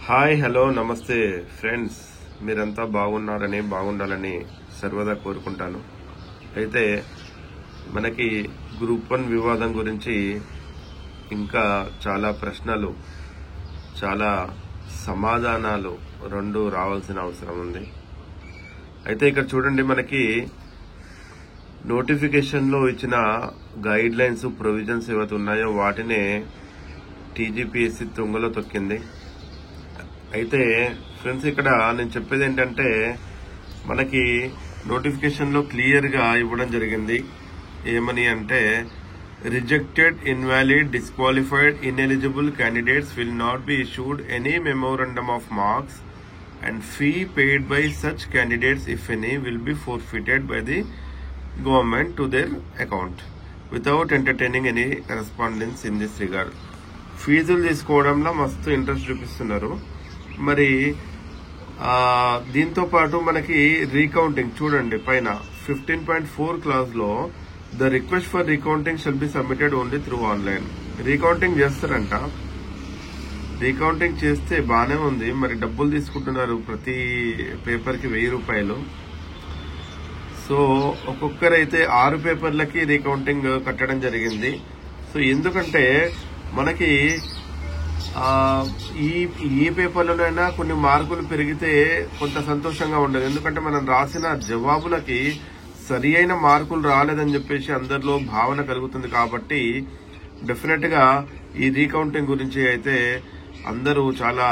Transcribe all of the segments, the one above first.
Hi hello నమస్తే friends, మీరంతా బాగుండాలని సర్వదా కోరుకుంటాను. అయితే మనకి గ్రూప్ 1 వివాదం గురించి ఇంకా చాలా ప్రశ్నలు, చాలా సమాధానాలు రెండు రావాల్సిన అవసరం ఉంది. అయితే ఇక్కడ చూడండి, మనకి నోటిఫికేషన్లో ఇచ్చిన గైడ్ లైన్స్, ప్రొవిజన్స్ ఏవైతే ఉన్నాయో వాటినే టీజీపీఎస్సీ తుంగలో తొక్కింది. అయితే ఫ్రెండ్స్, ఇక్కడ నేను చెప్పేది ఏంటంటే, మనకి నోటిఫికేషన్లో క్లియర్గా ఇవ్వడం జరిగింది. ఏమని అంటే, rejected, invalid, disqualified, ineligible candidates will not be issued any memorandum of marks and fee paid by such candidates if any will be forfeited by the government to their account without entertaining any correspondence in this regard. ఫీజులు తీసుకోవడంలో మస్తు interest చూపిస్తున్నారు. మరి దీంతో పాటు మనకి recounting చూడండి, పైన 15.4 క్లాస్ లో the request for recounting shall be submitted only through online. Recounting చేస్తారంట. రీకౌంటింగ్ చేస్తే బానే ఉంది, మరి డబ్బులు తీసుకుంటున్నారు ప్రతి పేపర్ కి 1000 రూపాయలు. సో ఒక్కొక్కరైతే 6 పేపర్లకి రీకౌంటింగ్ కట్టడం జరిగింది. సో ఎందుకంటే మనకి ఏ పేపర్లోనైనా కొన్ని మార్కులు పెరిగితే కొంత సంతోషంగా ఉండదు. ఎందుకంటే మనం రాసిన జవాబులకి సరి అయిన మార్కులు రాలేదని చెప్పేసి అందరిలో భావన కలుగుతుంది. కాబట్టి డెఫినెట్ గా ఈ రీకౌంటింగ్ గురించి అయితే అందరూ చాలా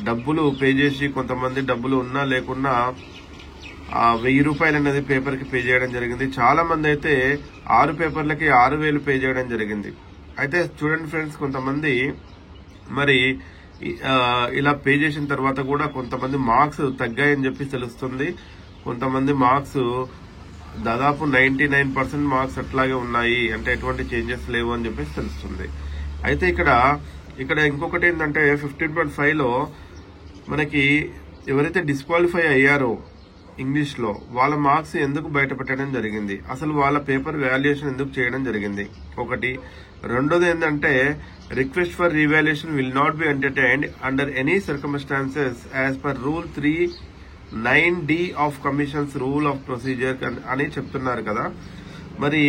డబ్బులు పే చేసి, కొంతమంది డబ్బులు ఉన్నా లేకున్నా 1000 రూపాయలు అనేది పేపర్ కి పే చేయడం జరిగింది. చాలా మంది అయితే 6 పేపర్లకి 6000 పే చేయడం జరిగింది. అయితే చూడండి ఫ్రెండ్స్, కొంతమంది మరి ఇలా పే చేసిన తర్వాత కూడా కొంతమంది మార్క్స్ తగ్గాయని చెప్పి తెలుస్తుంది. కొంతమంది మార్క్స్ దాదాపు 99% మార్క్స్ అట్లాగే ఉన్నాయి, అంటే ఎటువంటి చేంజెస్ లేవు అని చెప్పేసి తెలుస్తుంది. అయితే ఇక్కడ ఇంకొకటి ఏంటంటే 15.5 లో మనకి ఎవరైతే డిస్క్వాలిఫై అయ్యారో ఇంగ్లీష్ లో వాళ్ళ మార్క్స్ ఎందుకు బయటపెట్టడం జరిగింది, అసలు వాళ్ళ పేపర్ వాల్యుయేషన్ ఎందుకు చేయడం జరిగింది ఒకటి. రెండోది ఏంటంటే, request for revaluation will not be entertained under any circumstances as per rule 3(9)D of commission's rule of procedure అని చెప్తున్నారు కదా. మరి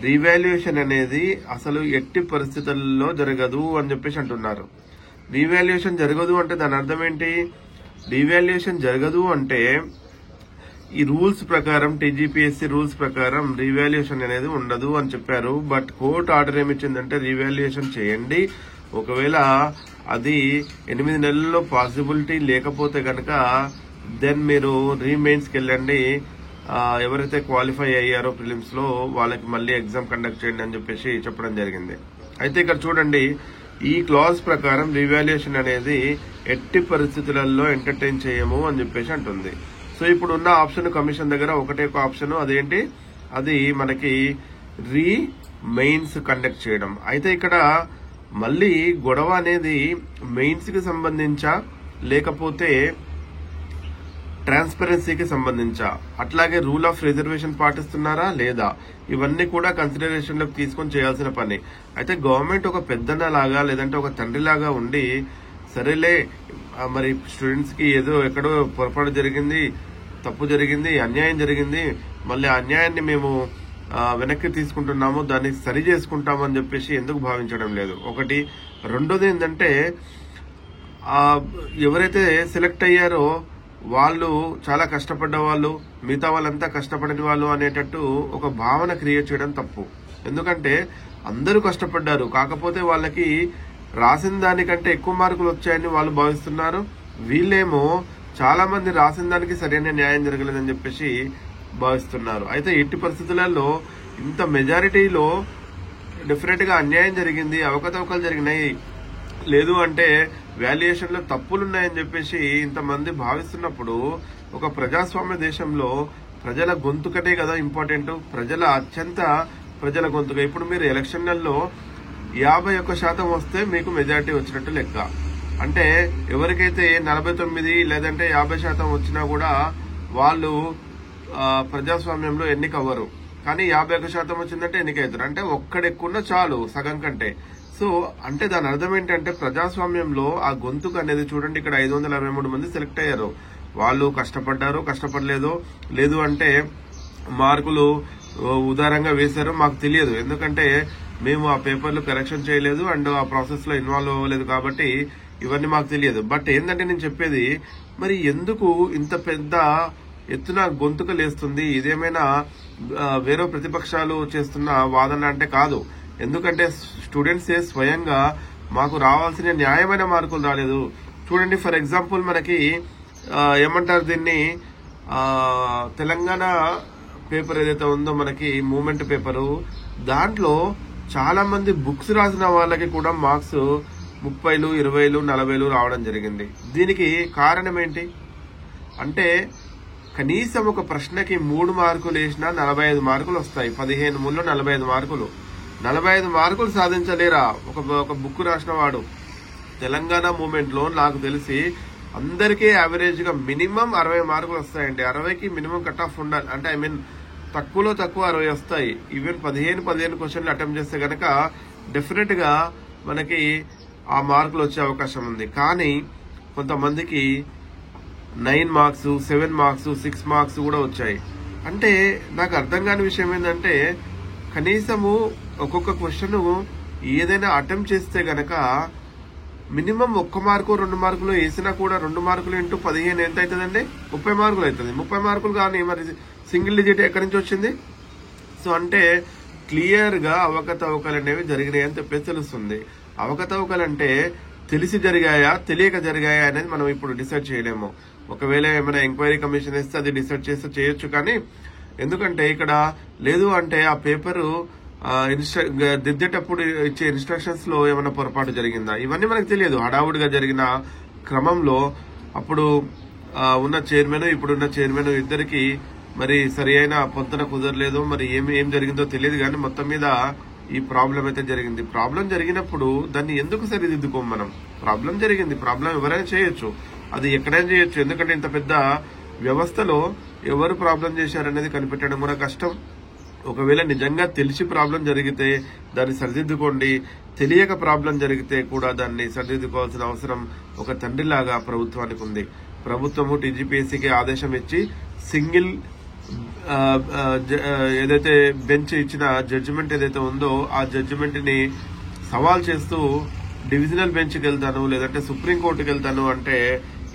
రీవాల్యుయేషన్ అనేది అసలు ఎట్టి పరిస్థితుల్లో జరగదు అని చెప్పేసి అంటున్నారు. రీవాల్యుయేషన్ జరగదు అంటే దాని అర్థం ఏంటి? రీవాల్యుయేషన్ జరగదు అంటే ఈ రూల్స్ ప్రకారం, టీజీపీఎస్సీ రూల్స్ ప్రకారం రీవాల్యుయేషన్ అనేది ఉండదు అని చెప్పారు. బట్ కోర్టు ఆర్డర్ ఏమిచ్చిందంటే రీవాల్యుయేషన్ చేయండి, ఒకవేళ అది 8 నెలల్లో పాసిబిలిటీ లేకపోతే గనక దెన్ మీరు రీమెయిన్స్ కి వెళ్ళండి, ఎవరైతే క్వాలిఫై అయ్యారో ప్రిలిమ్స్ లో వాళ్ళకి మళ్ళీ ఎగ్జామ్ కండక్ట్ చేయండి అని చెప్పేసి చెప్పడం జరిగింది. అయితే ఇక్కడ చూడండి, ఈ క్లాజ్ ప్రకారం రీవాల్యుయేషన్ అనేది ఎట్టి పరిస్థితులలో ఎంటర్టైన్ చేయము అని చెప్పేసి అంటుంది. సో ఇప్పుడు ఉన్న ఆప్షన్ కమిషన్ దగ్గర ఒకటే ఒక ఆప్షన్, అదేంటి? అది మనకి మెయిన్స్ కండక్ట్ చేయడం. అయితే ఇక్కడ మళ్ళీ గొడవ అనేది మెయిన్స్ కి సంబంధించా లేకపోతే ట్రాన్స్పరెన్సీకి సంబంధించా, అట్లాగే రూల్ ఆఫ్ రిజర్వేషన్ పాటిస్తున్నారా లేదా, ఇవన్నీ కూడా కన్సిడరేషన్ లోకి తీసుకొని చేయాల్సిన పని. అయితే గవర్నమెంట్ ఒక పెద్దన్న లాగా లేదంటే ఒక తండ్రి లాగా ఉండి, సరేలే మరి స్టూడెంట్స్ కి ఏదో ఎక్కడో పొరపాటు జరిగింది, తప్పు జరిగింది, అన్యాయం జరిగింది, మళ్ళీ అన్యాయాన్ని మేము వెనక్కి తీసుకుంటున్నాము, దాన్ని సరి చేసుకుంటామని చెప్పేసి ఎందుకు భావించడం లేదు ఒకటి. రెండోది ఏంటంటే, ఎవరైతే సెలెక్ట్ అయ్యారో వాళ్ళు చాలా కష్టపడ్డ వాళ్ళు, మిగతా వాళ్ళంతా కష్టపడని వాళ్ళు అనేటట్టు ఒక భావన క్రియేట్ చేయడం తప్పు. ఎందుకంటే అందరూ కష్టపడ్డారు, కాకపోతే వాళ్ళకి రాసిన దానికంటే ఎక్కువ మార్కులు వచ్చాయని వాళ్ళు భావిస్తున్నారు. వీళ్ళేమో చాలా మంది రాసిన దానికి సరైన న్యాయం జరగలేదని చెప్పేసి భావిస్తున్నారు. అయితే ఎట్టి పరిస్థితులలో ఇంత మెజారిటీలో డెఫినెట్ గా అన్యాయం జరిగింది, అవకతవకలు జరిగినాయి, లేదు అంటే వాల్యుయేషన్ లో తప్పులున్నాయని చెప్పేసి ఇంతమంది భావిస్తున్నప్పుడు, ఒక ప్రజాస్వామ్య దేశంలో ప్రజల గొంతుకటే కదా ఇంపార్టెంట్, ప్రజల గొంతుక. ఇప్పుడు మీరు ఎలక్షన్లలో 51% వస్తే మీకు మెజారిటీ వచ్చినట్టు లెక్క. అంటే ఎవరికైతే 49 లేదంటే 50% వచ్చినా కూడా వాళ్ళు ప్రజాస్వామ్యంలో ఎన్నిక అవ్వరు. కానీ 51% వచ్చిందంటే ఎన్నిక అవుతారు. అంటే ఒక్కడెక్కున్నా చాలు సగం కంటే. సో అంటే దాని అర్థం ఏంటంటే ప్రజాస్వామ్యంలో ఆ గొంతుకు అనేది చూడండి, ఇక్కడ 563 మంది సెలెక్ట్ అయ్యారు. వాళ్ళు కష్టపడ్డారో కష్టపడలేదో, లేదు అంటే మార్కులు ఉదారంగా వేశారో మాకు తెలియదు. ఎందుకంటే మేము ఆ పేపర్లు కరెక్షన్ చేయలేదు అండ్ ఆ ప్రాసెస్ లో ఇన్వాల్వ్ అవ్వలేదు కాబట్టి ఇవన్నీ మాకు తెలియదు. బట్ ఏంటంటే నేను చెప్పేది, మరి ఎందుకు ఇంత పెద్ద ఎత్తున గొంతుక లేస్తుంది? ఇదేమైనా వేరే ప్రతిపక్షాలు చేస్తున్న వాదన అంటే కాదు. ఎందుకంటే స్టూడెంట్సే స్వయంగా మాకు రావాల్సిన న్యాయమైన మార్కులు రాలేదు. చూడండి, ఫర్ ఎగ్జాంపుల్ మనకి ఏమంటారు దీన్ని, తెలంగాణ పేపర్ ఏదైతే ఉందో మనకి మూమెంట్ పేపరు, దాంట్లో చాలా మంది బుక్స్ రాసిన వాళ్ళకి కూడా మార్క్స్ 30, 20, 40 రావడం జరిగింది. దీనికి కారణం ఏంటి అంటే కనీసం ఒక ప్రశ్నకి 3 మార్కులు వేసినా 45 మార్కులు వస్తాయి. 15 ముళ్ళు 45 మార్కులు. 45 మార్కులు సాధించలేరా ఒక బుక్ రాసిన వాడు? తెలంగాణ మూమెంట్ లో నాకు తెలిసి అందరికీ యావరేజ్ గా మినిమం 60 మార్కులు వస్తాయండి. 60కి మినిమం కట్ ఆఫ్ ఉండాలి. అంటే ఐ మీన్ తక్కువలో తక్కువ 60 వస్తాయి. ఈవెన్ 15 క్వశ్చన్లు అటెంప్ట్ చేస్తే గనక డెఫినెట్ గా మనకి ఆ మార్కులు వచ్చే అవకాశం ఉంది. కానీ కొంతమందికి 9 మార్క్స్, 7 మార్క్స్, 6 మార్క్స్ కూడా వచ్చాయి. అంటే నాకు అర్థం కాని విషయం ఏంటంటే కనీసము ఒక్కొక్క క్వశ్చన్ ఏదైనా అటెంప్ట్ చేస్తే గనక మినిమం 1 మార్కు 2 మార్కులు వేసినా కూడా 2 మార్కులు ఇంటూ 15 ఎంత అవుతుందండి? 30 మార్కులు అవుతుంది. 30 మార్కులు కానీ మరి సింగిల్ డిజిట్ ఎక్కడి నుంచి వచ్చింది? సో అంటే క్లియర్ గా అవకతవకలు అనేవి జరిగినాయి అని చెప్పేసి తెలుస్తుంది. అవకతవకలు అంటే తెలిసి జరిగాయా తెలియక జరిగాయా అనేది మనం ఇప్పుడు డిసైడ్ చేయలేము. ఒకవేళ ఏమైనా ఎంక్వైరీ కమిషన్ ఇస్తే అది డిసైడ్ చేస్తే చేయొచ్చు. కానీ ఎందుకంటే ఇక్కడ లేదు అంటే ఆ పేపరు దిద్దేటప్పుడు ఇచ్చే ఇన్స్ట్రక్షన్స్ లో ఏమైనా పొరపాటు జరిగిందా, ఇవన్నీ మనకు తెలియదు. హడావుడిగా జరిగిన క్రమంలో అప్పుడు ఉన్న చైర్మన్ ఇప్పుడున్న చైర్మన్ ఇద్దరికి మరి సరి అయిన పొంతన కుదరలేదు. మరి ఏం జరిగిందో తెలియదు. కానీ మొత్తం మీద ఈ ప్రాబ్లం అయితే జరిగింది. ప్రాబ్లం జరిగినప్పుడు దాన్ని ఎందుకు సరిదిద్దుకోం మనం? ప్రాబ్లం జరిగింది, ప్రాబ్లం ఎవరైనా చేయొచ్చు, అది ఎక్కడైనా చేయొచ్చు. ఎందుకంటే ఇంత పెద్ద వ్యవస్థలో ఎవరు ప్రాబ్లం చేశారనేది కనిపెట్టడం కూడా కష్టం. ఒకవేళ నిజంగా తెలిసి ప్రాబ్లం జరిగితే దాన్ని సరిదిద్దుకోండి. తెలియక ప్రాబ్లం జరిగితే కూడా దాన్ని సరిదిద్దుకోవాల్సిన అవసరం ఒక తండ్రిలాగా ప్రభుత్వానికి ఉంది. ప్రభుత్వము టీజీపీఎస్సీకి ఆదేశం ఇచ్చి సింగిల్ ఏదైతే బెంచ్ ఇచ్చిన జడ్జిమెంట్ ఏదైతే ఉందో ఆ జడ్జిమెంట్ ని సవాల్ చేస్తూ డివిజనల్ బెంచ్కి వెళ్తాను లేదంటే సుప్రీంకోర్టుకి వెళ్తాను అంటే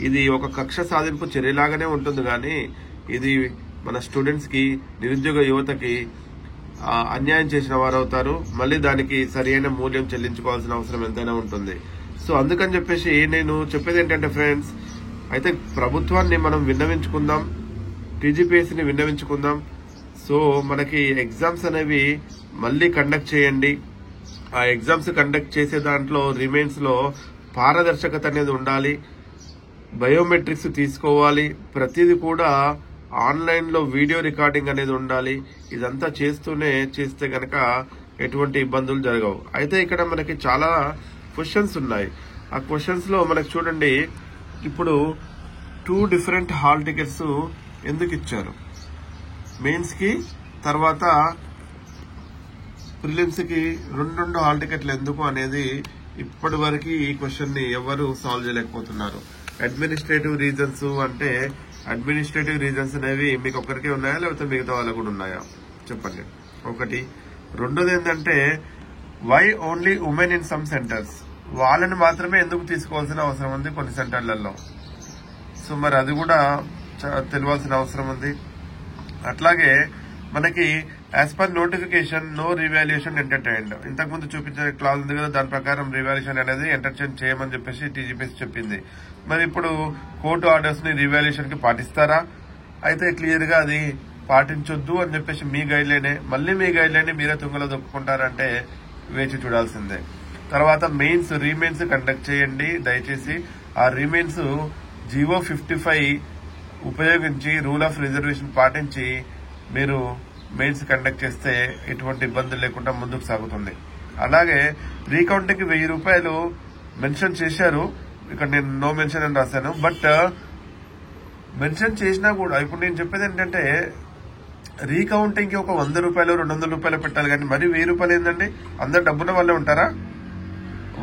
ఇది ఒక కక్ష సాధింపు చర్యలాగానే ఉంటుంది. కానీ ఇది మన స్టూడెంట్స్ కి, నిరుద్యోగ యువతకి అన్యాయం చేసిన వారు అవుతారు. మళ్ళీ దానికి సరైన మూల్యం చెల్లించుకోవాల్సిన అవసరం ఎంతైనా ఉంటుంది. సో అందుకని చెప్పేసి నేను చెప్పేది ఏంటంటే ఫ్రెండ్స్, అయితే ప్రభుత్వాన్ని మనం విన్నవించుకుందాం, టీజీపీఎస్సీని విన్నవించుకుందాం. సో మనకి ఎగ్జామ్స్ అనేవి మళ్ళీ కండక్ట్ చేయండి. ఆ ఎగ్జామ్స్ కండక్ట్ చేసే దాంట్లో రిమైన్స్ లో పారదర్శకత అనేది ఉండాలి, బయోమెట్రిక్స్ తీసుకోవాలి, ప్రతిదీ కూడా ఆన్లైన్ లో వీడియో రికార్డింగ్ అనేది ఉండాలి. ఇదంతా చేస్తే గనక ఎటువంటి ఇబ్బందులు జరగవు. అయితే ఇక్కడ మనకి చాలా క్వశ్చన్స్ ఉన్నాయి. ఆ క్వశ్చన్స్ లో మనకి చూడండి, ఇప్పుడు 2 డిఫరెంట్ హాల్ టికెట్స్ ఎందుకు ఇచ్చారు? మెయిన్స్ కి తర్వాత ప్రిలిమ్స్ కి 2 హాల్ టికెట్లు ఎందుకు అనేది ఇప్పటి వరకు ఈ క్వశ్చన్ ని ఎవరు సాల్వ్ చేయలేకపోతున్నారు. అడ్మినిస్ట్రేటివ్ రీజన్స్ అంటే అడ్మినిస్ట్రేటివ్ రీజన్స్ అనేవి మీకు ఒక్కరికే ఉన్నాయా లేకపోతే మిగతా వాళ్ళకు కూడా ఉన్నాయా చెప్పండి. ఒకటి. రెండోది ఏంటంటే why only women in some centres, వాళ్ళని మాత్రమే ఎందుకు తీసుకోవాల్సిన అవసరం ఉంది కొన్ని సెంటర్లలో. సో మరి అది కూడా తెలియాల్సిన అవసరం ఉంది. అట్లాగే మనకి as per notification no revaluation entertained, ఇంతకుముందు చూపించిన క్లాజ్ ఉంది కదా, దాని ప్రకారం రివాల్యుయేషన్ అనేది ఎంటర్టైన్ చేయమని చెప్పేసి టీజీపీఎస్సీ చెప్పింది. మరి ఇప్పుడు కోర్టు ఆర్డర్స్ ని రివాల్యుయేషన్ కి పాటిస్తారా? అయితే క్లియర్ గా అది పాటించొద్దు అని చెప్పేసి మీ గైడ్ లైనే, మళ్ళీ మీ గైడ్ లైన్ మీరే తుంగలో దొప్పుకుంటారంటే వేచి చూడాల్సిందే. తర్వాత మెయిన్స్ రీమెయిన్స్ కండక్ట్ చేయండి దయచేసి. ఆ రీమెయిన్స్ జీవో 55 ఉపయోగించి రూల్ ఆఫ్ రిజర్వేషన్ పాటించి మీరు మెయిన్స్ కండక్ట్ చేస్తే ఎటువంటి ఇబ్బందులు లేకుండా ముందుకు సాగుతుంది. అలాగే రీకౌంటింగ్ 1000 రూపాయలు మెన్షన్ చేశారు, ఇక్కడ నేను నో మెన్షన్ అని రాశాను. బట్ మెన్షన్ చేసినా కూడా ఇప్పుడు నేను చెప్పేది ఏంటంటే రీకౌంటింగ్ కి ఒక 100 రూపాయలు 200 రూపాయలు పెట్టాలి. కానీ మరి 1000 రూపాయలు ఏంటండి? అందరు డబ్బున్న వాళ్ళే ఉంటారా?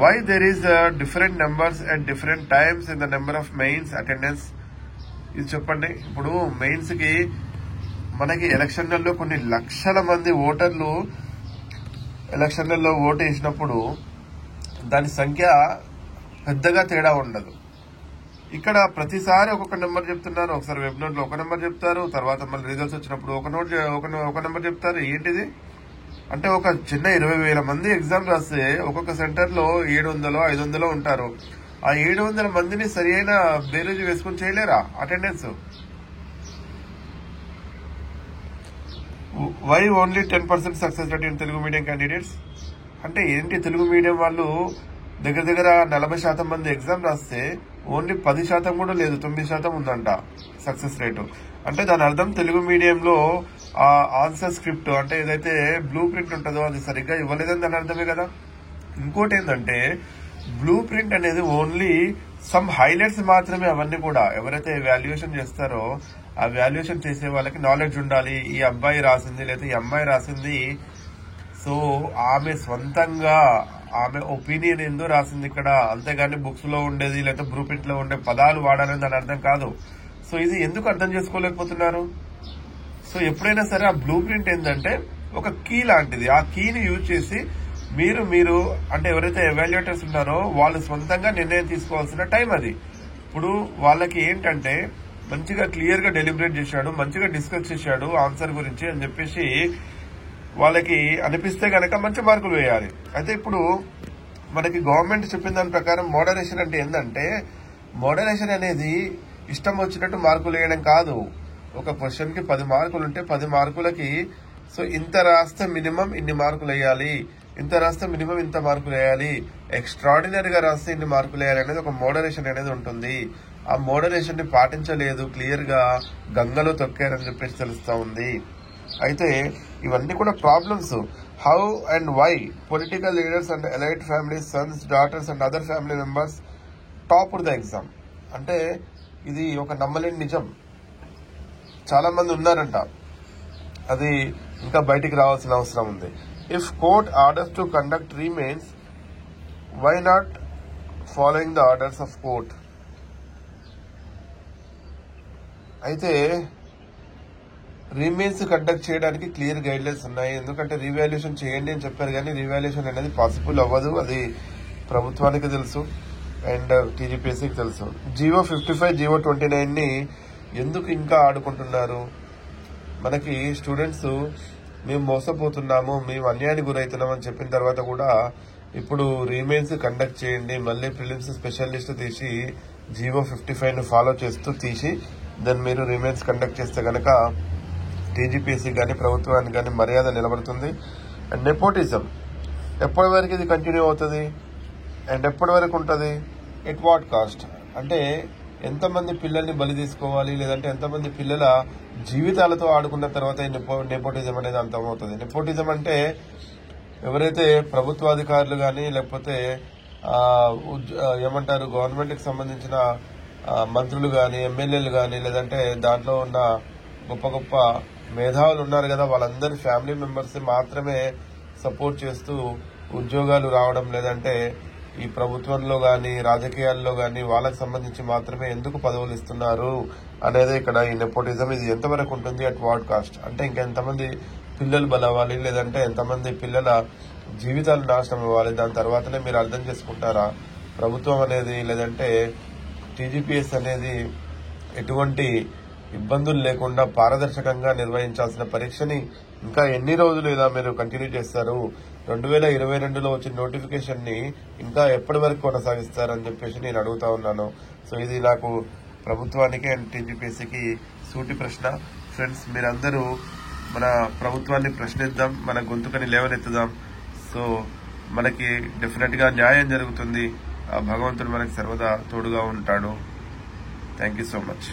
Why there is different numbers at different times in the number of mains attendance? ఇది చెప్పండి. ఇప్పుడు మెయిన్స్ కి మనకి ఎలక్షన్లలో కొన్ని లక్షల మంది ఓటర్లు ఎలక్షన్లలో ఓటు వేసినప్పుడు దాని సంఖ్య పెద్దగా తేడా ఉండదు. ఇక్కడ ప్రతిసారి ఒక్కొక్క నెంబర్ చెప్తున్నారు. ఒకసారి వెబినార్ లో ఒక నెంబర్ చెప్తారు, తర్వాత మళ్ళీ రిజల్ట్స్ వచ్చినప్పుడు ఒక నెంబర్ చెప్తారు. ఏంటిది అంటే ఒక చిన్న 20,000 మంది ఎగ్జామ్ రాస్తే ఒక్కొక్క సెంటర్ లో 700 500 ఉంటారు. ఆ 700 మందిని సరి అయిన బేరేజ్ వేసుకుని చేయలేరా attendance? Why only 10% success rate in Telugu medium candidates? అంటే ఏంటి, తెలుగు మీడియం వాళ్ళు దగ్గర 40% మంది ఎగ్జామ్ రాస్తే ఓన్లీ 10% కూడా లేదు, 9% ఉందంట సక్సెస్ రేటు. అంటే దాని అర్థం తెలుగు మీడియంలో ఆ ఆన్సర్ స్క్రిప్ట్ అంటే ఏదైతే బ్లూ ప్రింట్ ఉంటుందో అది సరిగ్గా ఇవ్వలేదని దాని అర్థమే కదా. ఇంకోటి ఏంటంటే బ్లూ ప్రింట్ అనేది ఓన్లీ సమ్ హైలైట్స్ మాత్రమే. అవన్నీ కూడా ఎవరైతే వాల్యుయేషన్ చేస్తారో ఆ వాల్యుయేషన్ చేసే వాళ్ళకి నాలెడ్జ్ ఉండాలి. ఈ అబ్బాయి రాసింది లేదా ఈ అమ్మాయి రాసింది, సో ఆమె స్వంతంగా ఆమె ఒపీనియన్ ఏందో రాసింది ఇక్కడ, అంతేగాని బుక్స్ లో ఉండేది లేదా బ్లూ ప్రింట్ లో ఉండే పదాలు వాడాలని దాని అర్థం కాదు. సో ఇది ఎందుకు అర్థం చేసుకోలేకపోతున్నారు? సో ఎప్పుడైనా సరే ఆ బ్లూ ప్రింట్ ఏంటంటే ఒక కీ లాంటిది. ఆ కీని యూజ్ చేసి మీరు అంటే ఎవరైతే ఎవాల్యుయేటర్స్ ఉన్నారో వాళ్ళు స్వంతంగా నిర్ణయం తీసుకోవాల్సిన టైం అది. ఇప్పుడు వాళ్ళకి ఏంటంటే మంచిగా క్లియర్ గా డెలిబరేట్ చేశాడు, మంచిగా డిస్కస్ చేశాడు ఆన్సర్ గురించి అని చెప్పేసి వాళ్ళకి అనిపిస్తే గనక మంచి మార్కులు వేయాలి. అయితే ఇప్పుడు మనకి గవర్నమెంట్ చెప్పిన దాని ప్రకారం మోడరేషన్ అంటే ఏంటంటే, మోడరేషన్ అనేది ఇష్టం వచ్చినట్టు మార్కులు వేయడం కాదు. ఒక క్వశ్చన్ కి 10 మార్కులు ఉంటే 10 మార్కులకి సో ఇంత రాస్తే మినిమం ఇన్ని మార్కులు వేయాలి, ఇంత రాస్తే మినిమం ఇంత మార్కులు వేయాలి, ఎక్స్ట్రాడినరీగా రాస్తే ఇన్ని మార్కులు వేయాలి అనేది ఒక మోడరేషన్ అనేది ఉంటుంది. ఆ మోడరేషన్ ని పాటించలేదు, క్లియర్ గా గంగలో తొక్కారని చెప్పేసి తెలుస్తా ఉంది. అయితే ఇవన్నీ కూడా problems. How and why political leaders and elite families sons daughters and other family members topped the exam? అంటే ఇది ఒక నమ్మలేని నిజం. చాలా మంది ఉన్నారంట, అది ఇంకా బయటికి రావాల్సిన అవసరం ఉంది. If court orders to conduct remains, why not following the orders of court? అయితే రీమెయిన్స్ కండక్ట్ చేయడానికి క్లియర్ గైడ్ లైన్స్ ఉన్నాయి. ఎందుకంటే రీవాల్యుయేషన్ చేయండి అని చెప్పారు, కానీ రీవాల్యుయేషన్ అనేది పాసిబుల్ అవ్వదు. అది ప్రభుత్వానికి తెలుసు అండ్ టీజీపీఎస్సీకి తెలుసు. జీవో 55 జీవో 29 ని ఎందుకు ఇంకా ఆడుకుంటున్నారు? మనకి స్టూడెంట్స్ మేము మోసపోతున్నాము, మేము అన్యాయానికి గురవుతున్నాం అని చెప్పిన తర్వాత కూడా ఇప్పుడు రీమెయిన్స్ కండక్ట్ చేయండి, మళ్ళీ ప్రిలిమ్స్ స్పెషల్ లిస్ట్ తీసి జీవో 55 ని ఫాలో చేస్తూ తీసి దాన్ని మీరు రీమెయిన్స్ కండక్ట్ చేస్తే గనక టీజీపీఎస్సీ కానీ ప్రభుత్వానికి కానీ మర్యాద నిలబడుతుంది. అండ్ నెపోటిజం ఎప్పటి వరకు ఇది కంటిన్యూ అవుతుంది అండ్ ఎప్పటి వరకు ఉంటుంది? At what cost? అంటే ఎంతమంది పిల్లల్ని బలి తీసుకోవాలి, లేదంటే ఎంతమంది పిల్లల జీవితాలతో ఆడుకున్న తర్వాత నెపోటిజం అనేది అంతమవుతుంది. నెపోటిజం అంటే ఎవరైతే ప్రభుత్వాధికారులు కానీ లేకపోతే ఏమంటారు గవర్నమెంట్ కి సంబంధించిన మంత్రులు కానీ ఎమ్మెల్యేలు కానీ లేదంటే దాంట్లో ఉన్న గొప్ప గొప్ప మేధావులు ఉన్నారు కదా, వాళ్ళందరి ఫ్యామిలీ మెంబర్స్ మాత్రమే సపోర్ట్ చేస్తూ ఉద్యోగాలు రావడం, లేదంటే ఈ ప్రభుత్వంలో గాని రాజకీయాల్లో గాని వాళ్ళకి సంబంధించి మాత్రమే ఎందుకు పదవులు ఇస్తున్నారు అనేది ఇక్కడ ఈ నెపోటిజం. ఇది ఎంతవరకు ఉంటుంది? At what cost? అంటే ఇంకెంతమంది పిల్లలు బలవ్వాలి, లేదంటే ఎంతమంది పిల్లల జీవితాలు నాశనం అవ్వాలి, దాని తర్వాతనే మీరు అర్థం చేసుకుంటారా ప్రభుత్వం అనేది లేదంటే టీజీపీఎస్ అనేది ఎటువంటి ఇబ్బందులు లేకుండా పారదర్శకంగా నిర్వహించాల్సిన పరీక్షని ఇంకా ఎన్ని రోజులు ఇలా మీరు కంటిన్యూ చేస్తారు? 2022లో వచ్చిన నోటిఫికేషన్ ని ఇంకా ఎప్పటి వరకు కొనసాగిస్తారని చెప్పేసి నేను అడుగుతా ఉన్నాను. సో ఇది నాకు ప్రభుత్వానికి అండ్ టీజీపీఎస్సీకి సూటి ప్రశ్న. ఫ్రెండ్స్, మీరందరూ మన ప్రభుత్వాన్ని ప్రశ్నిద్దాం, మన గొంతుకని లేవనెత్తుదాం. సో మనకి డెఫినెట్ గా న్యాయం జరుగుతుంది. ఆ భగవంతుడు మనకి సర్వదా తోడుగా ఉంటాడు. Thank you so much.